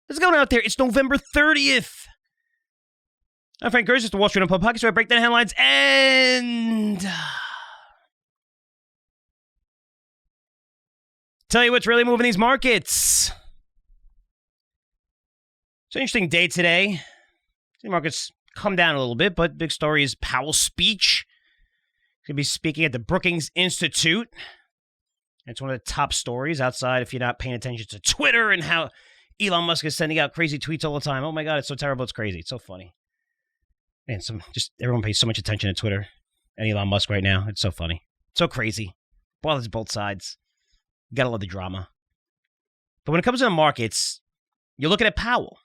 What's going on out there? It's November 30th. I'm Frank Curzio, the Wall Street Unplugged podcast, where I break down headlines and tell you what's really moving these markets. It's an interesting day today. The markets come down a little bit, but big story is Powell's speech. He's going to be speaking at the Brookings Institute. It's one of the top stories outside if you're not paying attention to Twitter and how Elon Musk is sending out crazy tweets all the time. Oh my God, it's so terrible, it's crazy. It's so funny. Man, everyone pays so much attention to Twitter and Elon Musk right now. It's so funny. So crazy. Bothers both sides. You gotta love the drama. But when it comes to the markets, you're looking at Powell.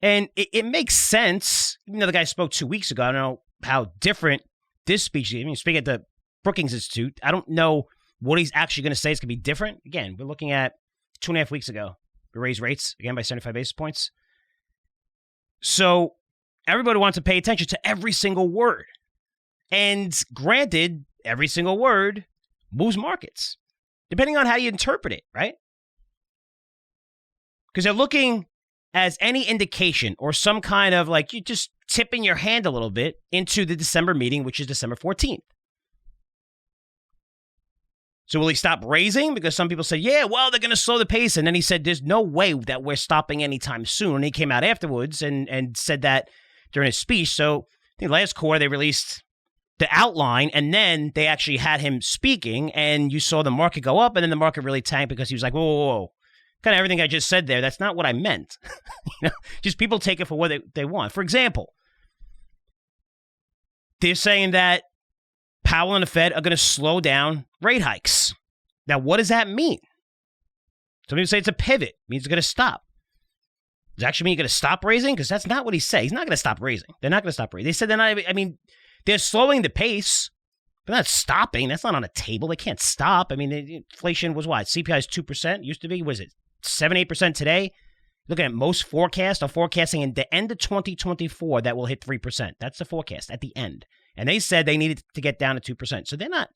And it makes sense. Even though the guy spoke 2 weeks ago, I don't know how different this speech is. I mean, speaking at the Brookings Institute, I don't know what he's actually going to say is going to be different. Again, we're looking at 2.5 weeks ago. We raised rates, again, by 75 basis points. So everybody wants to pay attention to every single word. And granted, every single word moves markets, depending on how you interpret it, right? Because they're looking as any indication or some kind of like you just tipping your hand a little bit into the December meeting, which is December 14th. So will he stop raising? Because some people say, yeah, well, they're going to slow the pace. And then he said, there's no way that we're stopping anytime soon. And he came out afterwards and said that during his speech. So I think last quarter they released the outline and then they actually had him speaking and you saw the market go up and then the market really tanked because he was like, whoa. Kind of everything I just said there, that's not what I meant. Just people take it for what they want. For example, they're saying that Powell and the Fed are going to slow down rate hikes. Now, what does that mean? Some people say it's a pivot. It means it's going to stop. Does it actually mean you're going to stop raising? Because that's not what he said. He's not going to stop raising. They're not going to stop raising. They said they're not, they're slowing the pace, but not stopping. That's not on a table. They can't stop. Inflation was what? CPI is 2%. Used to be, was it 7-8% today? Looking at most forecasts are forecasting in the end of 2024 that will hit 3%. That's the forecast at the end. And they said they needed to get down to 2%. So they're not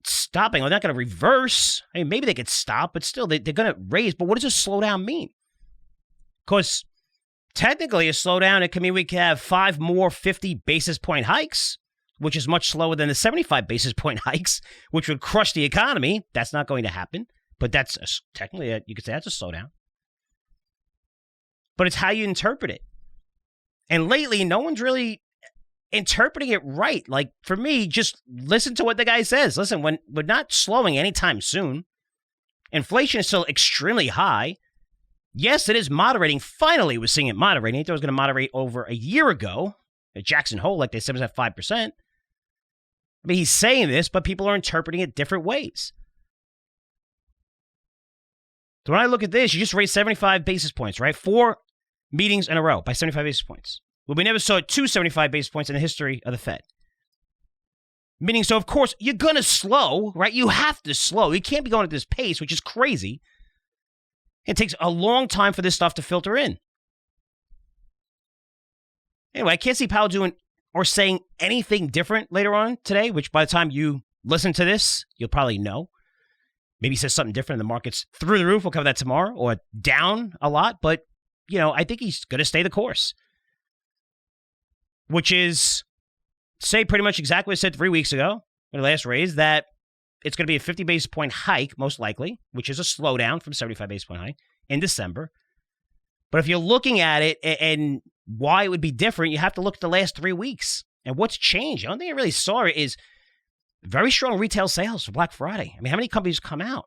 stopping. They're not going to reverse. Maybe they could stop, but still they're going to raise. But what does a slowdown mean? Because technically a slowdown, it can mean we can have 5 more 50 basis point hikes, which is much slower than the 75 basis point hikes, which would crush the economy. That's not going to happen. But that's technically, you could say that's a slowdown. But it's how you interpret it. And lately, no one's really interpreting it right. Like, for me, just listen to what the guy says. Listen, we're not slowing anytime soon. Inflation is still extremely high. Yes, it is moderating. Finally, we're seeing it moderating. I thought it was going to moderate over a year ago. At Jackson Hole, like they said, was at 5%. He's saying this, but people are interpreting it different ways. So when I look at this, you just raised 75 basis points, right? 4 meetings in a row by 75 basis points. Well, we never saw 2 75 basis points in the history of the Fed. Meaning, so of course, you're going to slow, right? You have to slow. You can't be going at this pace, which is crazy. It takes a long time for this stuff to filter in. Anyway, I can't see Powell doing or saying anything different later on today, which by the time you listen to this, you'll probably know. Maybe he says something different in the markets through the roof. We'll cover that tomorrow, or down a lot. But, I think he's going to stay the course. Which is, say pretty much exactly what I said 3 weeks ago, when I last raised, that it's going to be a 50 basis point hike, most likely, which is a slowdown from 75 basis point hike in December. But if you're looking at it and why it would be different, you have to look at the last 3 weeks. And what's changed? The only thing I really saw is very strong retail sales for Black Friday. How many companies come out?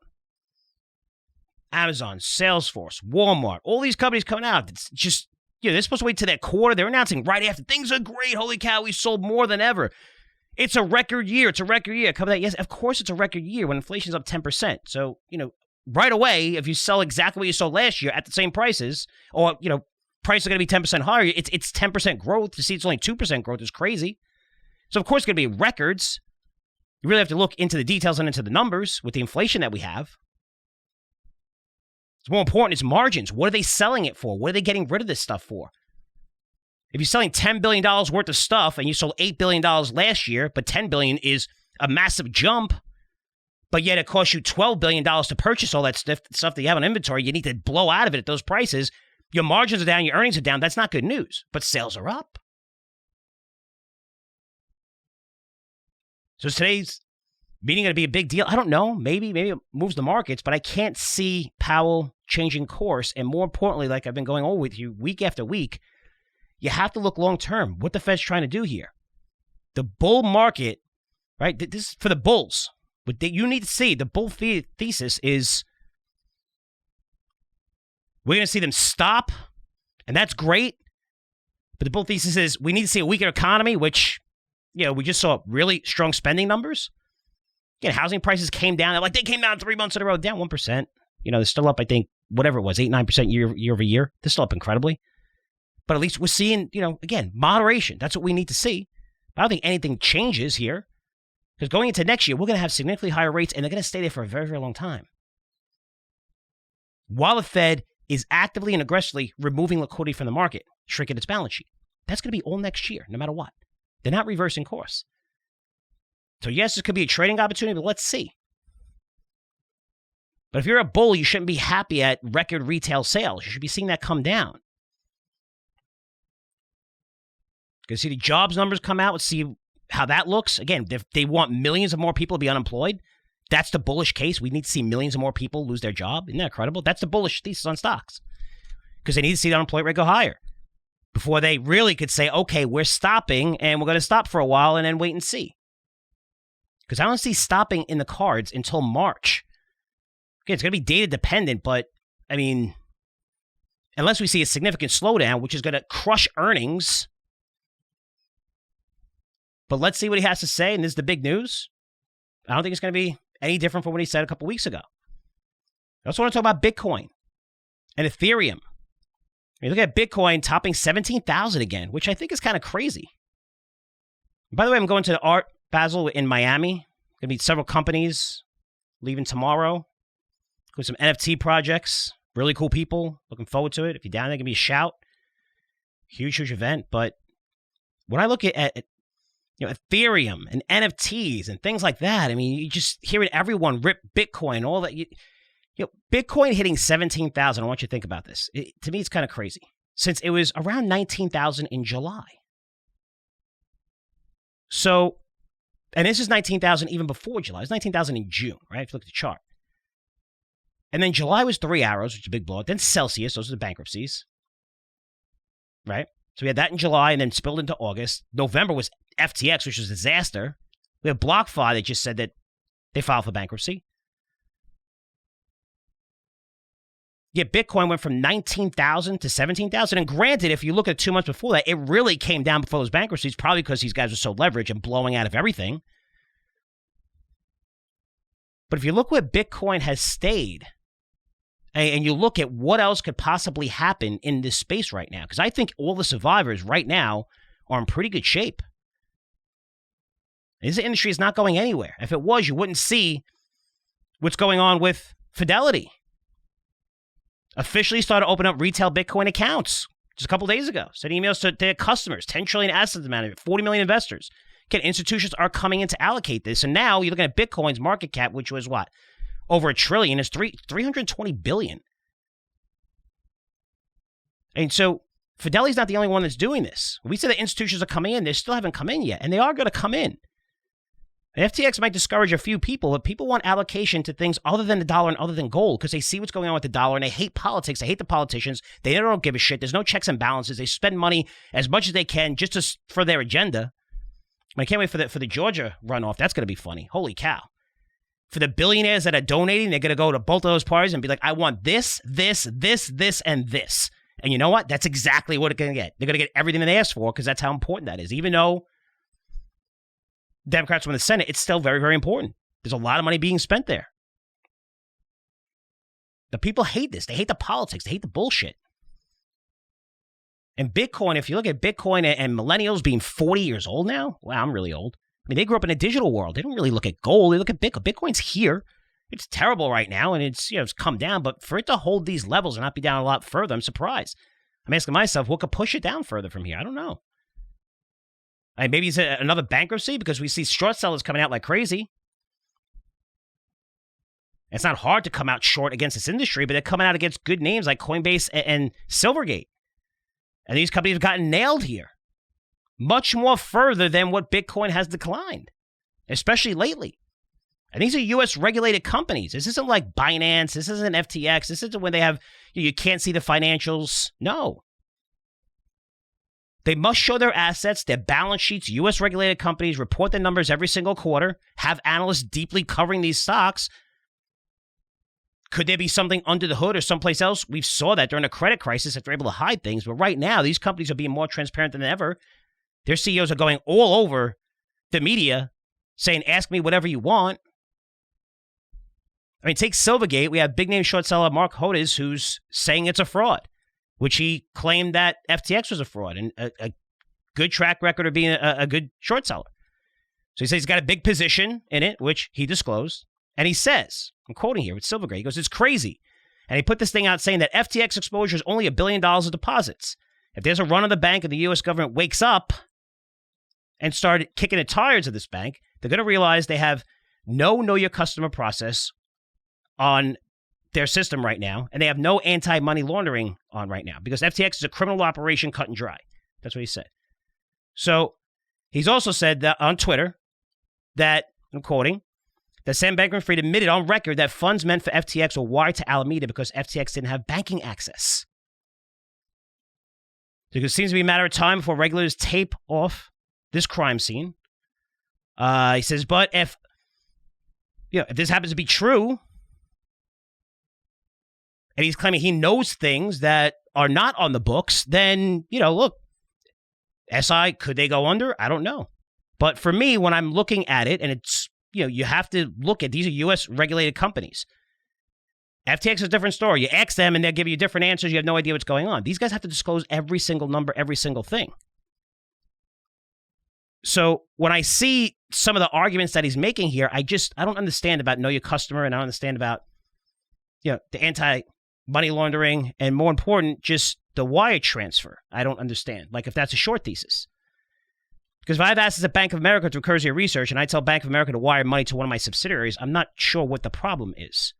Amazon, Salesforce, Walmart, all these companies coming out. It's just, they're supposed to wait till that quarter. They're announcing right after. Things are great. Holy cow, we sold more than ever. It's a record year. It's a record year. Cover that. Yes, of course it's a record year when inflation's up 10%. So, right away, if you sell exactly what you sold last year at the same prices, or, prices are going to be 10% higher, it's 10% growth. To see it's only 2% growth is crazy. So, of course, it's going to be records. You really have to look into the details and into the numbers with the inflation that we have. What's more important is margins. What are they selling it for? What are they getting rid of this stuff for? If you're selling $10 billion worth of stuff and you sold $8 billion last year, but $10 billion is a massive jump, but yet it costs you $12 billion to purchase all that stuff that you have on inventory. You need to blow out of it at those prices. Your margins are down, your earnings are down. That's not good news, but sales are up. So is today's meeting going to be a big deal? I don't know. Maybe it moves the markets, but I can't see Powell changing course. And more importantly, like I've been going over with you week after week, you have to look long term. What the Fed's trying to do here. The bull market, right? This is for the bulls. What you need to see, the bull thesis is we're going to see them stop, and that's great. But the bull thesis is we need to see a weaker economy, which, we just saw really strong spending numbers. Again, housing prices came down. They came down 3 months in a row, down 1%. They're still up, I think, whatever it was, 8-9% year over year. They're still up incredibly. But at least we're seeing, again, moderation. That's what we need to see. I don't think anything changes here. Because going into next year, we're going to have significantly higher rates, and they're going to stay there for a very, very long time. While the Fed is actively and aggressively removing liquidity from the market, shrinking its balance sheet. That's going to be all next year, no matter what. They're not reversing course. So yes, this could be a trading opportunity, but let's see. But if you're a bull, you shouldn't be happy at record retail sales. You should be seeing that come down. Going to see the jobs numbers come out. Let's see how that looks. Again, if they want millions of more people to be unemployed, that's the bullish case. We need to see millions of more people lose their job. Isn't that incredible? That's the bullish thesis on stocks. Because they need to see the unemployment rate go higher before they really could say, okay, we're stopping and we're going to stop for a while and then wait and see. Because I don't see stopping in the cards until March. Okay, it's going to be data dependent, but I mean, unless we see a significant slowdown, which is going to crush earnings. But let's see what he has to say, and this is the big news. I don't think it's going to be any different from what he said a couple weeks ago. I also want to talk about Bitcoin and Ethereum. You look at Bitcoin topping 17,000 again, which I think is kind of crazy. By the way, I'm going to Art Basel in Miami. Going to meet several companies leaving tomorrow. With some NFT projects. Really cool people. Looking forward to it. If you're down there, give me a shout. Huge, huge event. But when I look at Ethereum and NFTs and things like that, I mean, you just hearing everyone rip Bitcoin, all that. Bitcoin hitting 17,000. I want you to think about this. To me, it's kind of crazy. Since it was around 19,000 in July. So, and this is 19,000 even before July. It was 19,000 in June, right? If you look at the chart. And then July was 3 Arrows, which is a big blowout. Then Celsius, those are the bankruptcies. Right? So we had that in July and then spilled into August. November was FTX, which was a disaster. We have BlockFi that just said that they filed for bankruptcy. Yeah, Bitcoin went from 19,000 to 17,000. And granted, if you look at 2 months before that, it really came down before those bankruptcies, probably because these guys were so leveraged and blowing out of everything. But if you look where Bitcoin has stayed, and you look at what else could possibly happen in this space right now, because I think all the survivors right now are in pretty good shape. This industry is not going anywhere. If it was, you wouldn't see what's going on with Fidelity. Officially started to open up retail Bitcoin accounts just a couple days ago. Sent emails to their customers, 10 trillion assets management, 40 million investors. Again, institutions are coming in to allocate this. And now you're looking at Bitcoin's market cap, which was what? Over $1 trillion. It's 320 billion. And so Fidelity's not the only one that's doing this. We said the institutions are coming in. They still haven't come in yet. And they are going to come in. FTX might discourage a few people, but people want allocation to things other than the dollar and other than gold because they see what's going on with the dollar and they hate politics. They hate the politicians. They don't give a shit. There's no checks and balances. They spend money as much as they can just for their agenda. I can't wait for the Georgia runoff. That's going to be funny. Holy cow. For the billionaires that are donating, they're going to go to both of those parties and be like, I want this, this, this, this, and this. And you know what? That's exactly what they're going to get. They're going to get everything that they asked for because that's how important that is. Even though Democrats win the Senate, it's still very, very important. There's a lot of money being spent there. The people hate this. They hate the politics. They hate the bullshit. And Bitcoin, if you look at Bitcoin and millennials being 40 years old now, wow, I'm really old. I mean, they grew up in a digital world. They don't really look at gold. They look at Bitcoin. Bitcoin's here. It's terrible right now, and it's come down. But for it to hold these levels and not be down a lot further, I'm surprised. I'm asking myself, what could push it down further from here? I don't know. Maybe it's another bankruptcy because we see short sellers coming out like crazy. It's not hard to come out short against this industry, but they're coming out against good names like Coinbase and Silvergate. And these companies have gotten nailed here much more further than what Bitcoin has declined, especially lately. And these are U.S. regulated companies. This isn't like Binance. This isn't FTX. This isn't when they have, you can't see the financials. No. They must show their assets, their balance sheets. U.S. regulated companies report their numbers every single quarter, have analysts deeply covering these stocks. Could there be something under the hood or someplace else? We saw that during the credit crisis that they're able to hide things. But right now, these companies are being more transparent than ever. Their CEOs are going all over the media saying, ask me whatever you want. I mean, take Silvergate. We have big name short seller Mark Hodes who's saying it's a fraud, which he claimed that FTX was a fraud and a good track record of being a good short seller. So he says he's got a big position in it, which he disclosed. And he says, I'm quoting here with Silvergate, he goes, it's crazy. And he put this thing out saying that FTX exposure is only $1 billion of deposits. If there's a run on the bank and the U.S. government wakes up and started kicking the tires of this bank, they're going to realize they have no know your customer process on their system right now, and they have no anti-money laundering on right now because FTX is a criminal operation cut and dry. That's what he said. So he's also said that on Twitter that, I'm quoting, that Sam Bankman-Fried admitted on record that funds meant for FTX were wired to Alameda because FTX didn't have banking access. So it seems to be a matter of time before regulators tape off this crime scene. He says, but if this happens to be true, and he's claiming he knows things that are not on the books, then, look, SI, could they go under? I don't know. But for me, when I'm looking at it, and it's, you have to look at, these are U.S. regulated companies. FTX is a different story. You ask them and they'll give you different answers. You have no idea what's going on. These guys have to disclose every single number, every single thing. So when I see some of the arguments that he's making here, I don't understand about know your customer, and I don't understand about, the anti-money laundering, and more important, just the wire transfer. I don't understand. Like if that's a short thesis. Because if I have assets at Bank of America through Curzio Research and I tell Bank of America to wire money to one of my subsidiaries, I'm not sure what the problem is.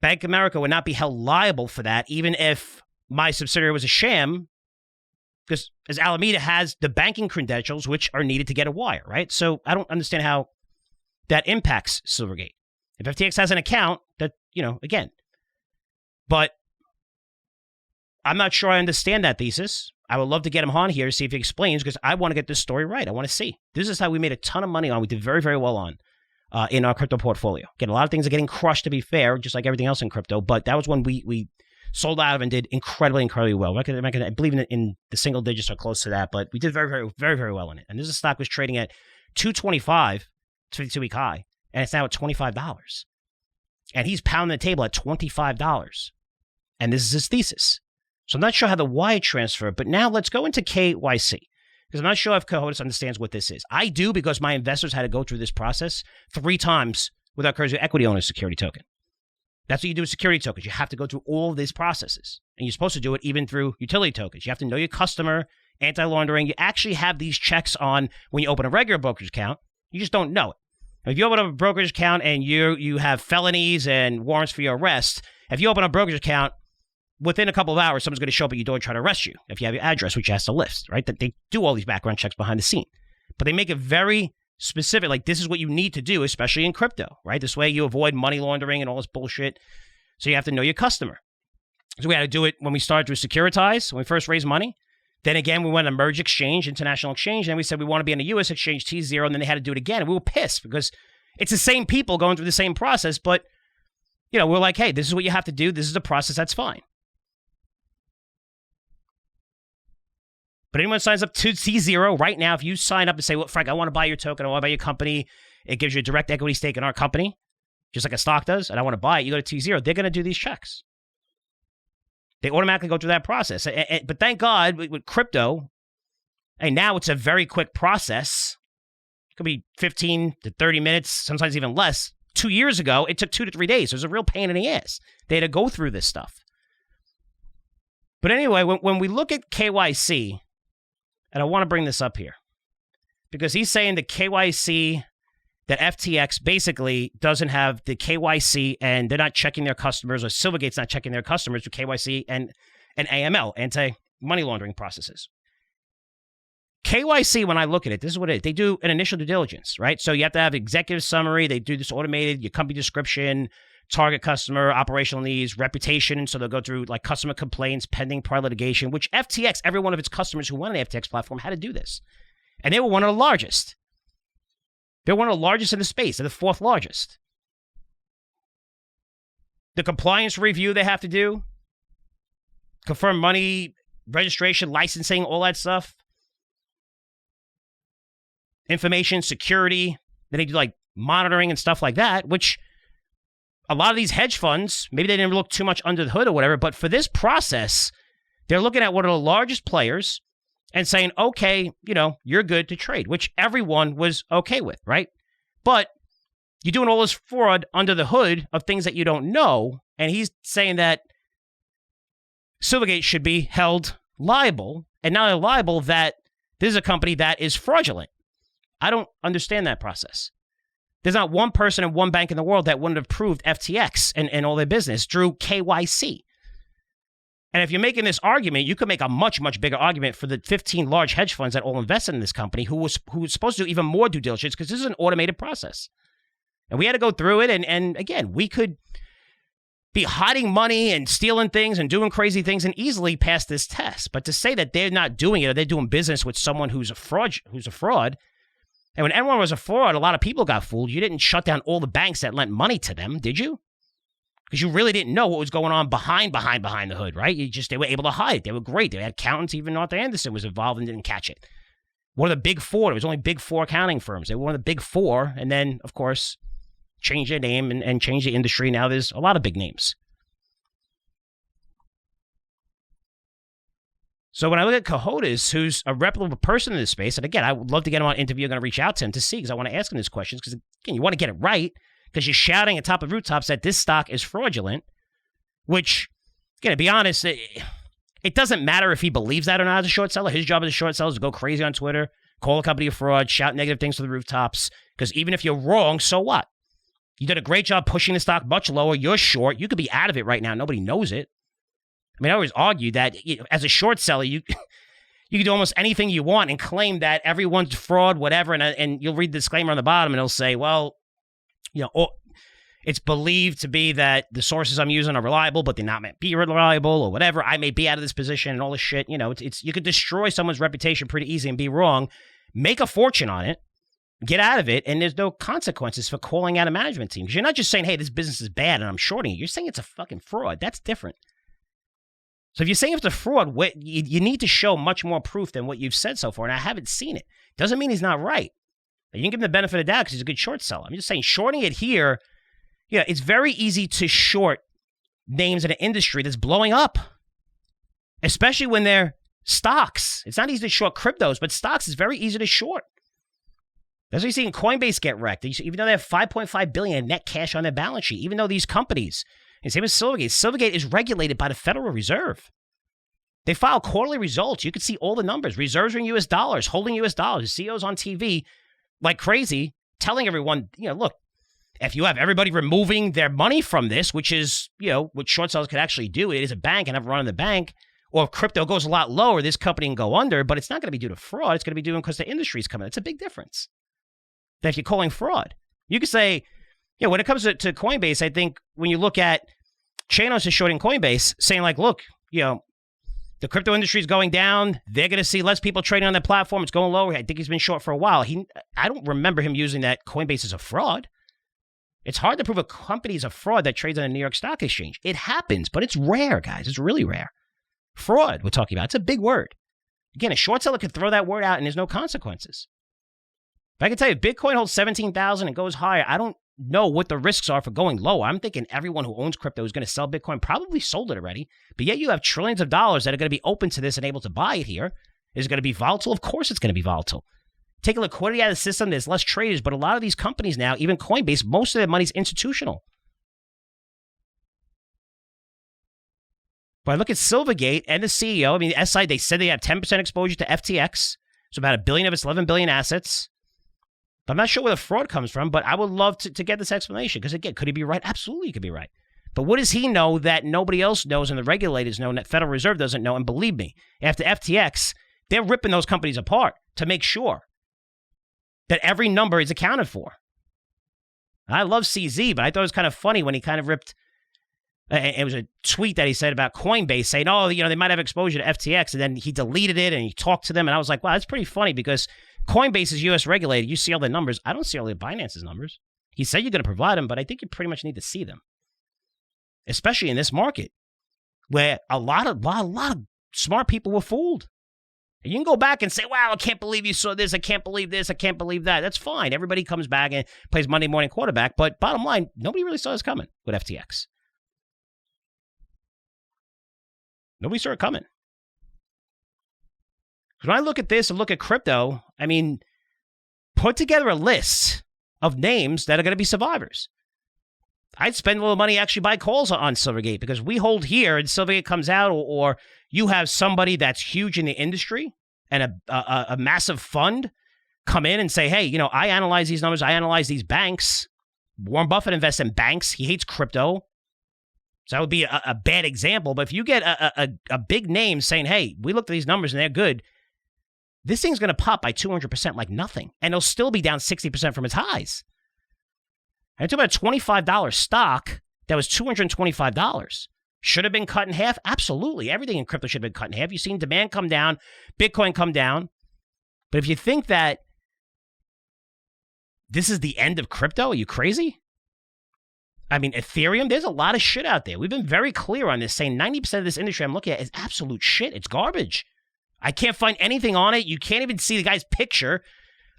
Bank of America would not be held liable for that, even if my subsidiary was a sham, because as Alameda has the banking credentials, which are needed to get a wire, right? So I don't understand how that impacts Silvergate. If FTX has an account, that, again. But I'm not sure I understand that thesis. I would love to get him on here to see if he explains, because I want to get this story right. I want to see. This is how we made a ton of money on. We did very, very well on in our crypto portfolio. Again, a lot of things are getting crushed, to be fair, just like everything else in crypto. But that was when we sold out of and did incredibly, incredibly well. I believe in the single digits or close to that, but we did very, very, very, very well in it. And this stock was trading at $225, 52-week high, and it's now at $25. And he's pounding the table at $25. And this is his thesis. So I'm not sure how the wire transfer, but now let's go into KYC, because I'm not sure if Cohodes understands what this is. I do, because my investors had to go through this process 3 times with our Curzio equity owner security token. That's what you do with security tokens. You have to go through all of these processes. And you're supposed to do it even through utility tokens. You have to know your customer, anti-laundering. You actually have these checks on when you open a regular brokerage account. You just don't know it. If you open up a brokerage account and you have felonies and warrants for your arrest, if you open a brokerage account, within a couple of hours, someone's going to show up at your door and try to arrest you if you have your address, which has to list, right? That they do all these background checks behind the scene. But they make it very specific, like this is what you need to do, especially in crypto, right? This way you avoid money laundering and all this bullshit. So you have to know your customer. So we had to do it when we started to securitize, when we first raised money. Then again, we went to Merge Exchange, International Exchange, and then we said we want to be on a U.S. exchange, T0, and then they had to do it again. And we were pissed because it's the same people going through the same process, but, we're like, hey, this is what you have to do. This is the process. That's fine. But anyone signs up to T0 right now, if you sign up and say, well, Frank, I want to buy your token, I want to buy your company, it gives you a direct equity stake in our company, just like a stock does, and I want to buy it, you go to T0, they're going to do these checks. They automatically go through that process. But thank God, with crypto, and now it's a very quick process. It could be 15 to 30 minutes, sometimes even less. 2 years ago, it took 2 to 3 days. It was a real pain in the ass. They had to go through this stuff. But anyway, when we look at KYC, and I want to bring this up here, because he's saying that KYC that FTX basically doesn't have the KYC and they're not checking their customers, or Silvergate's not checking their customers with KYC and AML, anti-money laundering processes. KYC, when I look at it, this is what it is. They do an initial due diligence, right? So you have to have executive summary. They do this automated, your company description, target customer, operational needs, reputation. So they'll go through like customer complaints, pending prior litigation, which FTX, every one of its customers who won an FTX platform had to do this. And they were one of the largest. They're one of the largest in the space. They're the fourth largest. The compliance review they have to do, confirm money, registration, licensing, all that stuff. Information, security. Then they do like monitoring and stuff like that, which a lot of these hedge funds, maybe they didn't look too much under the hood or whatever, but for this process, they're looking at one of the largest players and saying, okay, you're good to trade, which everyone was okay with, right? But you're doing all this fraud under the hood of things that you don't know, and he's saying that Silvergate should be held liable, and not only liable, that this is a company that is fraudulent. I don't understand that process. There's not one person and one bank in the world that wouldn't have proved FTX and all their business through KYC. And if you're making this argument, you could make a much, much bigger argument for the 15 large hedge funds that all invested in this company who was supposed to do even more due diligence, because this is an automated process. And we had to go through it. And again, we could be hiding money and stealing things and doing crazy things and easily pass this test. But to say that they're not doing it, or they're doing business with someone who's a fraud, and when everyone was a fraud, a lot of people got fooled. You didn't shut down all the banks that lent money to them, did you? Because you really didn't know what was going on behind the hood, right? They were able to hide it. They were great. They had accountants. Even Arthur Andersen was involved and didn't catch it. One of the big four. There was only big four accounting firms. They were one of the big four. And then, of course, changed their name and changed the industry. Now there's a lot of big names. So when I look at Cohodes, who's a reputable person in this space, and again, I would love to get him on an interview. I'm going to reach out to him to see, because I want to ask him these questions. Because again, you want to get it right, because you're shouting at top of rooftops that this stock is fraudulent, which, again, to be honest, it doesn't matter if he believes that or not as a short seller. His job as a short seller is to go crazy on Twitter, call a company a fraud, shout negative things to the rooftops, because even if you're wrong, so what? You did a great job pushing the stock much lower. You're short. You could be out of it right now. Nobody knows it. I mean, I always argue that as a short seller, you can do almost anything you want and claim that everyone's fraud, whatever, and you'll read the disclaimer on the bottom, and it'll say, well, it's believed to be that the sources I'm using are reliable, but they're not meant to be reliable or whatever. I may be out of this position and all this shit. You could destroy someone's reputation pretty easy and be wrong, make a fortune on it, get out of it, and there's no consequences for calling out a management team. Because you're not just saying, hey, this business is bad and I'm shorting it. You're saying it's a fucking fraud. That's different. So if you're saying it's a fraud, you need to show much more proof than what you've said so far, and I haven't seen it. Doesn't mean he's not right. You can give him the benefit of the doubt because he's a good short seller. I'm just saying, shorting it here, it's very easy to short names in an industry that's blowing up, especially when they're stocks. It's not easy to short cryptos, but stocks is very easy to short. That's what you're seeing Coinbase get wrecked. Even though they have $5.5 billion in net cash on their balance sheet, even though these companies, and same with Silvergate. Silvergate is regulated by the Federal Reserve. They file quarterly results. You can see all the numbers. Reserves are in U.S. dollars, holding U.S. dollars. The CEOs on TV like crazy, telling everyone, look, if you have everybody removing their money from this, which is, what short sellers could actually do, it is a bank and have run in the bank, or if crypto goes a lot lower, this company can go under, but it's not going to be due to fraud. It's going to be due because the industry's coming. It's a big difference than if you're calling fraud. You could say, when it comes to Coinbase, I think when you look at Chanos is shorting Coinbase, saying like, look, the crypto industry is going down. They're going to see less people trading on their platform. It's going lower. I think he's been short for a while. I don't remember him using that Coinbase is a fraud. It's hard to prove a company is a fraud that trades on a New York Stock Exchange. It happens, but it's rare, guys. It's really rare. Fraud, we're talking about. It's a big word. Again, a short seller could throw that word out and there's no consequences. But I can tell you, Bitcoin holds 17,000 and goes higher. I don't know what the risks are for going lower. I'm thinking everyone who owns crypto is going to sell Bitcoin, probably sold it already. But yet you have trillions of dollars that are going to be open to this and able to buy it here. Is it going to be volatile? Of course it's going to be volatile. Take a liquidity out of the system. There's less traders, but a lot of these companies now, even Coinbase, most of their money's institutional. But I look at Silvergate and the CEO. I mean, the SI, they said they have 10% exposure to FTX. So about $1 billion of its $11 billion assets. But I'm not sure where the fraud comes from, but I would love to get this explanation. Because again, could he be right? Absolutely he could be right. But what does he know that nobody else knows and the regulators know and that Federal Reserve doesn't know? And believe me, after FTX, they're ripping those companies apart to make sure that every number is accounted for. I love CZ, but I thought it was kind of funny when he kind of ripped. It was a tweet that he said about Coinbase saying, oh, they might have exposure to FTX. And then he deleted it and he talked to them. And I was like, wow, that's pretty funny because Coinbase is U.S. regulated. You see all the numbers. I don't see all the Binance's numbers. He said you're going to provide them, but I think you pretty much need to see them, especially in this market where a lot of smart people were fooled. And you can go back and say, wow, I can't believe you saw this. I can't believe this. I can't believe that. That's fine. Everybody comes back and plays Monday morning quarterback. But bottom line, nobody really saw this coming with FTX. Nobody saw it coming. When I look at this and look at crypto, I mean, put together a list of names that are going to be survivors. I'd spend a little money actually buy calls on Silvergate because we hold here and Silvergate comes out, or you have somebody that's huge in the industry and a massive fund come in and say, hey, I analyze these numbers. I analyze these banks. Warren Buffett invests in banks. He hates crypto. So that would be a bad example. But if you get a big name saying, hey, we looked at these numbers and they're good, this thing's going to pop by 200% like nothing. And it'll still be down 60% from its highs. I talk about a $25 stock that was $225. Should have been cut in half? Absolutely. Everything in crypto should have been cut in half. You've seen demand come down, Bitcoin come down. But if you think that this is the end of crypto, are you crazy? I mean, Ethereum, there's a lot of shit out there. We've been very clear on this, saying 90% of this industry I'm looking at is absolute shit. It's garbage. I can't find anything on it. You can't even see the guy's picture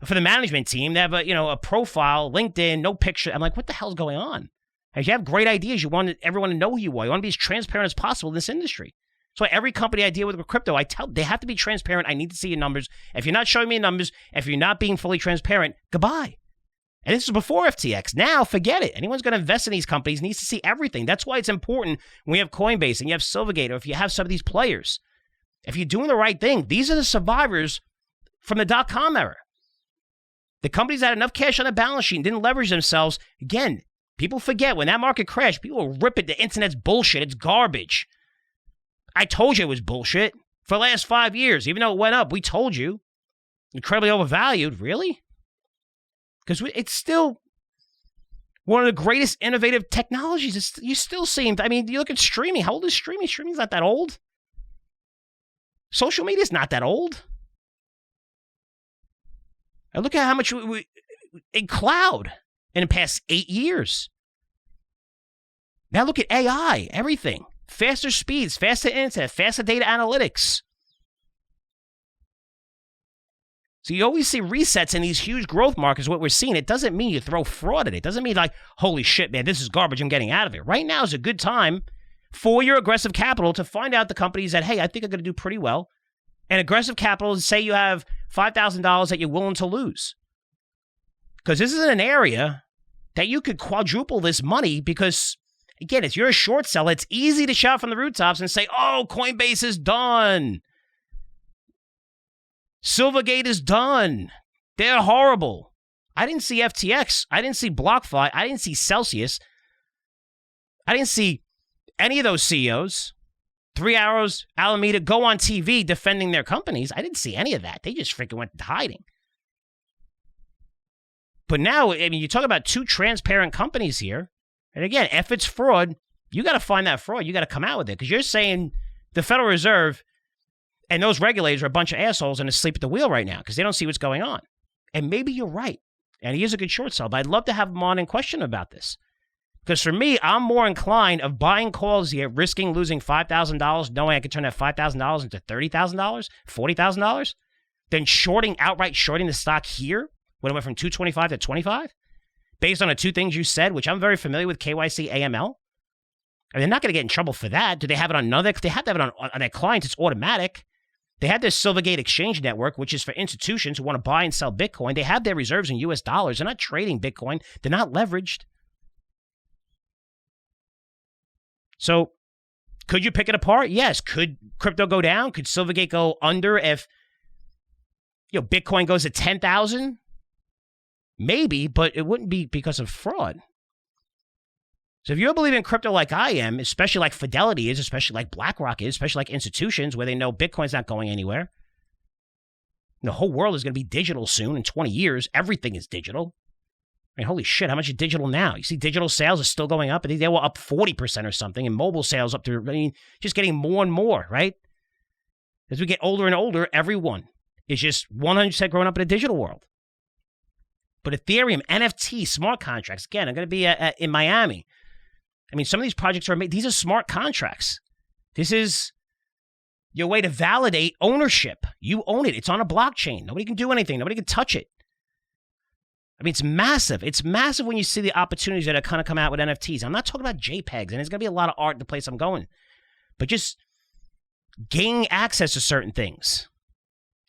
for the management team. They have a profile, LinkedIn, no picture. I'm like, what the hell's going on? If you have great ideas, you want everyone to know who you are. You want to be as transparent as possible in this industry. So every company I deal with crypto, I tell they have to be transparent. I need to see your numbers. If you're not showing me numbers, if you're not being fully transparent, goodbye. And this is before FTX. Now, forget it. Anyone's going to invest in these companies needs to see everything. That's why it's important when we have Coinbase and you have Silvergate, or if you have some of these players. If you're doing the right thing, these are the survivors from the dot-com era. The companies that had enough cash on the balance sheet and didn't leverage themselves. Again, people forget when that market crashed, people rip it. The internet's bullshit. It's garbage. I told you it was bullshit for the last 5 years. Even though it went up, we told you. Incredibly overvalued. Really? Because it's still one of the greatest innovative technologies. You still see, you look at streaming. How old is streaming? Streaming's not that old. Social media's not that old. I look at how much we in cloud in the past 8 years. Now look at AI, everything. Faster speeds, faster internet, faster data analytics. So you always see resets in these huge growth markets, what we're seeing. It doesn't mean you throw fraud at it. It doesn't mean like, holy shit, man, this is garbage, I'm getting out of it. Right now is a good time for your aggressive capital to find out the companies that, hey, I think are going to do pretty well. And aggressive capital is say you have $5,000 that you're willing to lose. Because this is an area that you could quadruple this money because, again, if you're a short seller, it's easy to shout from the rooftops and say, oh, Coinbase is done. Silvergate is done. They're horrible. I didn't see FTX. I didn't see BlockFi. I didn't see Celsius. I didn't see any of those CEOs. 3 Arrows, Alameda, go on TV defending their companies. I didn't see any of that. They just freaking went into hiding. But now, you talk about two transparent companies here. And again, if it's fraud, you got to find that fraud. You got to come out with it. Because you're saying the Federal Reserve and those regulators are a bunch of assholes and asleep at the wheel right now because they don't see what's going on. And maybe you're right. And he is a good short sell. But I'd love to have him on and question about this. Because for me, I'm more inclined of buying calls here, risking losing $5,000, knowing I could turn that $5,000 into $30,000, $40,000, than outright shorting the stock here when it went from 225 to 25, based on the two things you said, which I'm very familiar with, KYC, AML. And they're not going to get in trouble for that. Do they have it on another? They have to have it on their clients. It's automatic. They have their Silvergate Exchange Network, which is for institutions who want to buy and sell Bitcoin. They have their reserves in US dollars. They're not trading Bitcoin. They're not leveraged. So could you pick it apart? Yes. Could crypto go down? Could Silvergate go under if Bitcoin goes to 10,000? Maybe, but it wouldn't be because of fraud. So if you believe in crypto like I am, especially like Fidelity is, especially like BlackRock is, especially like institutions where they know Bitcoin's not going anywhere, the whole world is going to be digital soon. In 20 years, everything is digital. I mean, holy shit, how much is digital now? You see digital sales are still going up. I think they were up 40% or something, and mobile sales up to, just getting more and more, right? As we get older and older, everyone is just 100% growing up in a digital world. But Ethereum, NFT, smart contracts, again, I'm going to be in Miami. I mean, some of these projects are made, these are smart contracts. This is your way to validate ownership. You own it. It's on a blockchain. Nobody can do anything. Nobody can touch it. I mean, it's massive. It's massive when you see the opportunities that are kind of come out with NFTs. I'm not talking about JPEGs, and there's going to be a lot of art in the place I'm going. But just gaining access to certain things.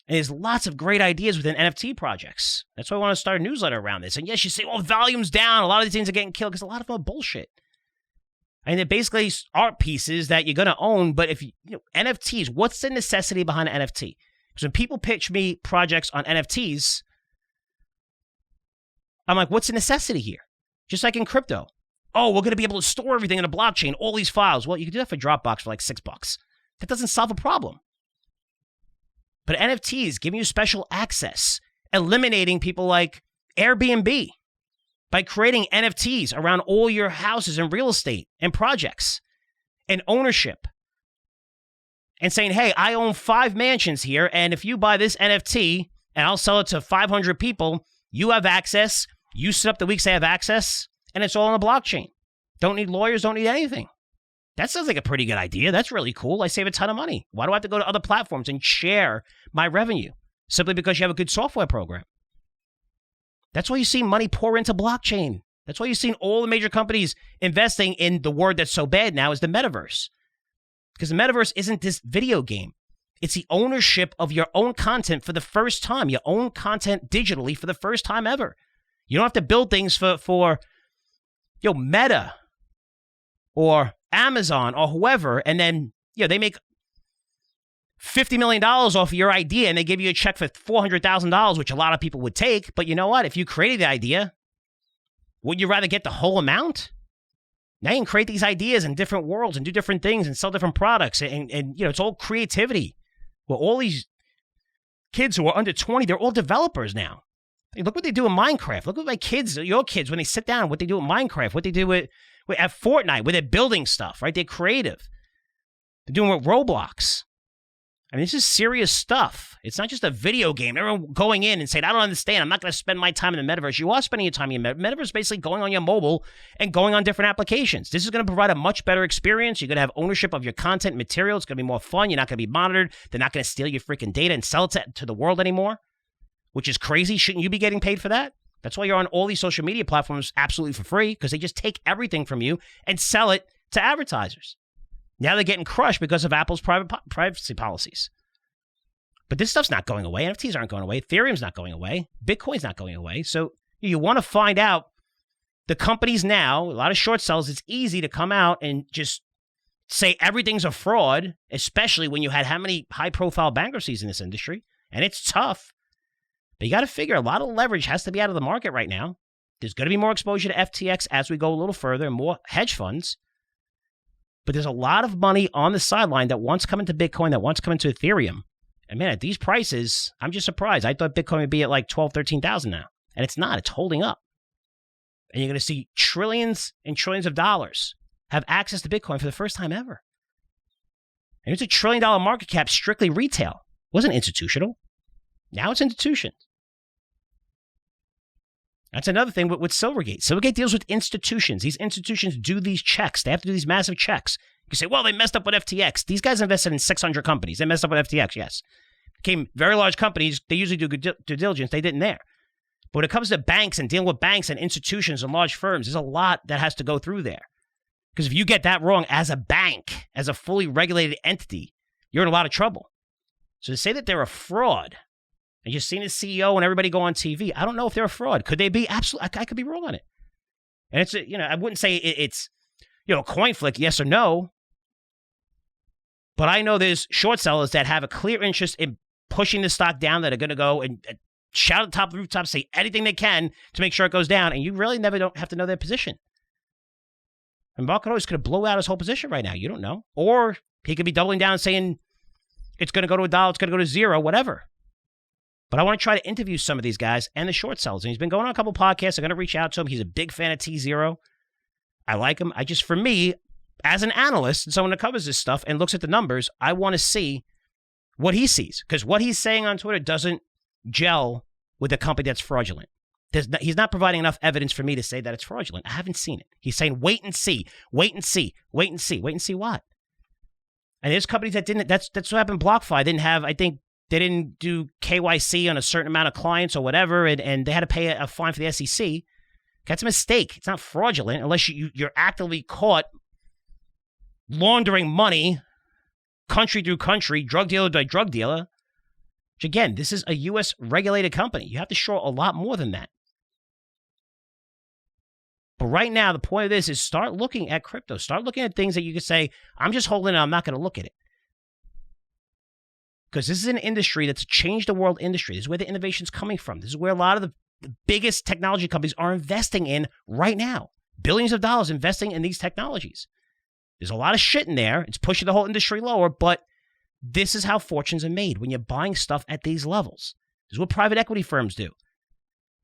And there's lots of great ideas within NFT projects. That's why I want to start a newsletter around this. And yes, you say, well, volume's down. A lot of these things are getting killed because a lot of them are bullshit. I mean, they're basically art pieces that you're going to own. But if you know, NFTs, what's the necessity behind an NFT? Because when people pitch me projects on NFTs, I'm like, what's the necessity here? Just like in crypto. Oh, we're going to be able to store everything in a blockchain, all these files. Well, you can do that for Dropbox for like $6. That doesn't solve a problem. But NFTs giving you special access, eliminating people like Airbnb by creating NFTs around all your houses and real estate and projects and ownership. And saying, hey, I own 5 mansions here, and if you buy this NFT and I'll sell it to 500 people, you have access. You set up the weeks they have access, and it's all on the blockchain. Don't need lawyers, don't need anything. That sounds like a pretty good idea. That's really cool. I save a ton of money. Why do I have to go to other platforms and share my revenue? Simply because you have a good software program. That's why you see money pour into blockchain. That's why you've seen all the major companies investing in the word that's so bad now is the metaverse. Because the metaverse isn't this video game. It's the ownership of your own content for the first time. Your own content digitally for the first time ever. You don't have to build things for Meta or Amazon or whoever, and then they make $50 million off of your idea and they give you a check for $400,000, which a lot of people would take. But you know what? If you created the idea, would you rather get the whole amount? Now you can create these ideas in different worlds and do different things and sell different products. And it's all creativity. Well, all these kids who are under 20, they're all developers now. Hey, look what they do in Minecraft. Look at my kids, your kids, when they sit down, what they do in Minecraft, what they do at Fortnite, where they're building stuff, right? They're creative. They're doing with Roblox. I mean, this is serious stuff. It's not just a video game. Everyone going in and saying, I don't understand. I'm not going to spend my time in the metaverse. You are spending your time in the metaverse. Metaverse basically going on your mobile and going on different applications. This is going to provide a much better experience. You're going to have ownership of your content material. It's going to be more fun. You're not going to be monitored. They're not going to steal your freaking data and sell it to the world anymore, which is crazy. Shouldn't you be getting paid for that? That's why you're on all these social media platforms absolutely for free, because they just take everything from you and sell it to advertisers. Now they're getting crushed because of Apple's privacy policies. But this stuff's not going away. NFTs aren't going away. Ethereum's not going away. Bitcoin's not going away. So you want to find out the companies now, a lot of short sellers, it's easy to come out and just say everything's a fraud, especially when you had how many high-profile bankruptcies in this industry. And it's tough. But you got to figure a lot of leverage has to be out of the market right now. There's going to be more exposure to FTX as we go a little further and more hedge funds. But there's a lot of money on the sideline that wants to come into Bitcoin, that wants to come into Ethereum. And man, at these prices, I'm just surprised. I thought Bitcoin would be at like 12,000, 13,000 now. And it's not. It's holding up. And you're going to see trillions and trillions of dollars have access to Bitcoin for the first time ever. And it's $1 trillion market cap, strictly retail. It wasn't institutional. Now it's institutions. That's another thing with Silvergate. Silvergate deals with institutions. These institutions do these checks. They have to do these massive checks. You say, well, they messed up with FTX. These guys invested in 600 companies. They messed up with FTX, yes. Became very large companies. They usually do due diligence. They didn't there. But when it comes to banks and dealing with banks and institutions and large firms, there's a lot that has to go through there. Because if you get that wrong as a bank, as a fully regulated entity, you're in a lot of trouble. So to say that they're a fraud, and you've seen the CEO and everybody go on TV, I don't know if they're a fraud. Could they be? Absolutely. I could be wrong on it. And it's, I wouldn't say it's, a coin flick, yes or no. But I know there's short sellers that have a clear interest in pushing the stock down that are going to go and shout at the top of the rooftop, say anything they can to make sure it goes down, and you really never don't have to know their position. And market always could have blown out his whole position right now. You don't know. Or he could be doubling down and saying it's going to go to $1, it's going to go to 0, whatever. But I want to try to interview some of these guys and the short sellers. And he's been going on a couple podcasts. I'm going to reach out to him. He's a big fan of T0. I like him. For me, as an analyst and someone that covers this stuff and looks at the numbers, I want to see what he sees. Because what he's saying on Twitter doesn't gel with a company that's fraudulent. He's not providing enough evidence for me to say that it's fraudulent. I haven't seen it. He's saying, wait and see, wait and see, wait and see. Wait and see what? And there's companies that didn't, that's what happened. BlockFi didn't have, I think, they didn't do KYC on a certain amount of clients or whatever, and they had to pay a fine for the SEC. That's a mistake. It's not fraudulent unless you're actively caught laundering money, country through country, drug dealer by drug dealer. Which again, this is a U.S. regulated company. You have to show a lot more than that. But right now, the point of this is start looking at crypto. Start looking at things that you can say, I'm just holding it, I'm not going to look at it. Because this is an industry that's changed the world industry. This is where the innovation's coming from. This is where a lot of the biggest technology companies are investing in right now. Billions of dollars investing in these technologies. There's a lot of shit in there. It's pushing the whole industry lower, but this is how fortunes are made when you're buying stuff at these levels. This is what private equity firms do.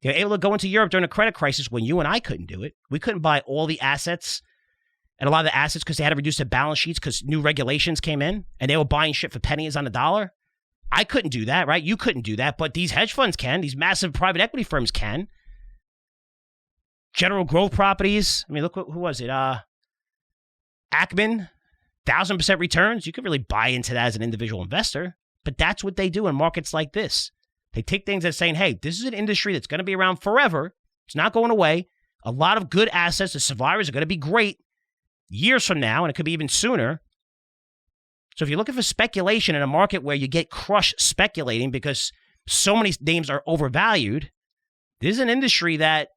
They're able to go into Europe during a credit crisis when you and I couldn't do it. We couldn't buy all the assets and a lot of the assets because they had to reduce their balance sheets because new regulations came in and they were buying shit for pennies on the dollar. I couldn't do that, right? You couldn't do that, but these hedge funds can. These massive private equity firms can. General Growth Properties. I mean, look, who was it? Ackman, 1,000% returns. You could really buy into that as an individual investor, but that's what they do in markets like this. They take things that's saying, hey, this is an industry that's going to be around forever. It's not going away. A lot of good assets. The survivors are going to be great years from now, and it could be even sooner. So if you're looking for speculation in a market where you get crushed speculating because so many names are overvalued, this is an industry that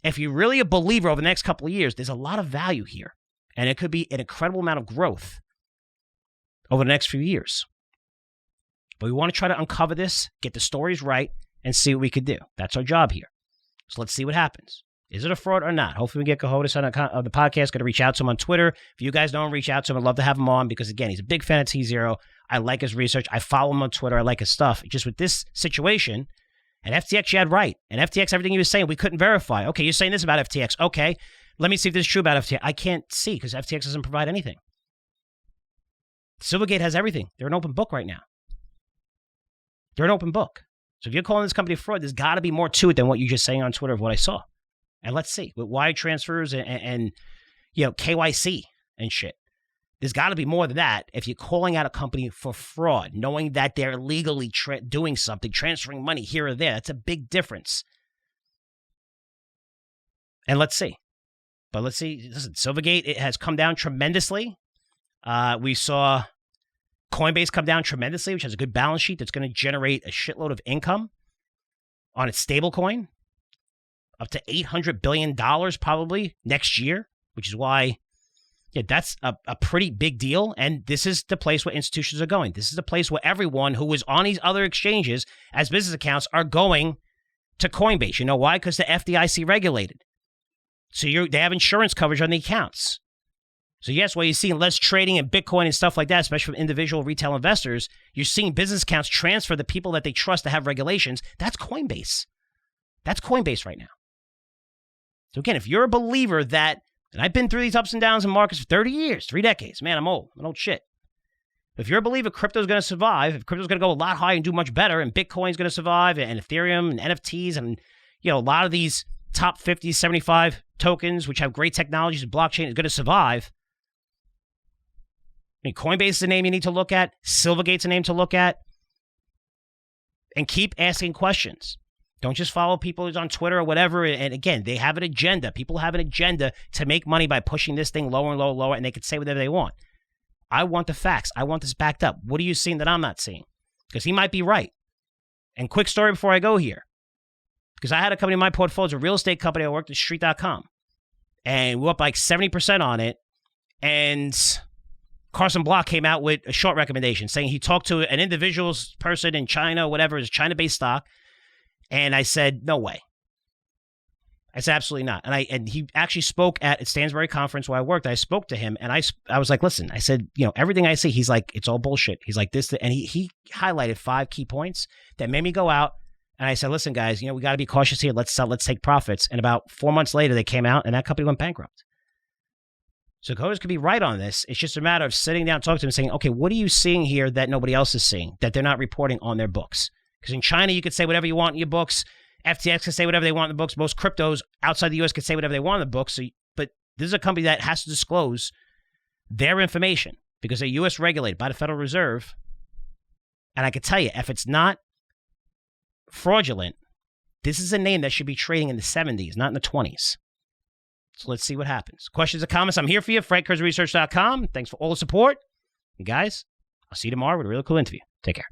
if you're really a believer over the next couple of years, there's a lot of value here. And it could be an incredible amount of growth over the next few years. But we want to try to uncover this, get the stories right, and see what we could do. That's our job here. So let's see what happens. Is it a fraud or not? Hopefully we get Cohodes on the podcast. Going to reach out to him on Twitter. If you guys don't reach out to him, I'd love to have him on because, again, he's a big fan of T0. I like his research. I follow him on Twitter. I like his stuff. Just with this situation, and FTX, you had right. And FTX, everything he was saying, we couldn't verify. Okay, you're saying this about FTX. Okay, let me see if this is true about FTX. I can't see because FTX doesn't provide anything. Silvergate has everything. They're an open book right now. They're an open book. So if you're calling this company a fraud, there's got to be more to it than what you're just saying on Twitter of what I saw. And let's see, with wire transfers and you know, KYC and shit. There's got to be more than that if you're calling out a company for fraud, knowing that they're legally doing something, transferring money here or there. That's a big difference. And let's see. But let's see. Listen, Silvergate, it has come down tremendously. We saw Coinbase come down tremendously, which has a good balance sheet that's going to generate a shitload of income on its stablecoin. Up to $800 billion probably next year, which is why, yeah, that's a pretty big deal. And this is the place where institutions are going. This is the place where everyone who is on these other exchanges as business accounts are going to Coinbase. You know why? Because the FDIC regulated. So they have insurance coverage on the accounts. So yes, while you're seeing less trading in Bitcoin and stuff like that, especially from individual retail investors, you're seeing business accounts transfer the people that they trust to have regulations. That's Coinbase. That's Coinbase right now. So again, if you're a believer that, and I've been through these ups and downs in markets for 30 years, 3 decades, man, I'm old shit. If you're a believer crypto's going to survive, if crypto's going to go a lot higher and do much better, and Bitcoin's going to survive, and Ethereum and NFTs, and a lot of these top 50, 75 tokens, which have great technologies and blockchain, is going to survive. I mean, Coinbase is a name you need to look at. Silvergate's a name to look at. And keep asking questions. Don't just follow people who's on Twitter or whatever. And again, they have an agenda. People have an agenda to make money by pushing this thing lower and lower and lower, and they can say whatever they want. I want the facts. I want this backed up. What are you seeing that I'm not seeing? Because he might be right. And quick story before I go here. Because I had a company in my portfolio, it's a real estate company. I worked at Street.com. And we were up like 70% on it. And Carson Block came out with a short recommendation saying he talked to an individual person in China, whatever, it's a China-based stock. And I said, no way. I said, absolutely not. And he actually spoke at Stansbury Conference where I worked. I spoke to him, and I was like, listen, I said, everything I see, he's like, it's all bullshit. He's like this, and he highlighted 5 key points that made me go out. And I said, listen, guys, we got to be cautious here. Let's take profits. And about 4 months later, they came out, and that company went bankrupt. So coders could be right on this. It's just a matter of sitting down, talking to them, and saying, okay, what are you seeing here that nobody else is seeing, that they're not reporting on their books? Because in China, you could say whatever you want in your books. FTX can say whatever they want in the books. Most cryptos outside the U.S. can say whatever they want in the books. But this is a company that has to disclose their information because they're U.S. regulated by the Federal Reserve. And I can tell you, if it's not fraudulent, this is a name that should be trading in the 70s, not in the 20s. So let's see what happens. Questions or comments? I'm here for you. FrankCurzioResearch.com. Thanks for all the support. And guys, I'll see you tomorrow with a really cool interview. Take care.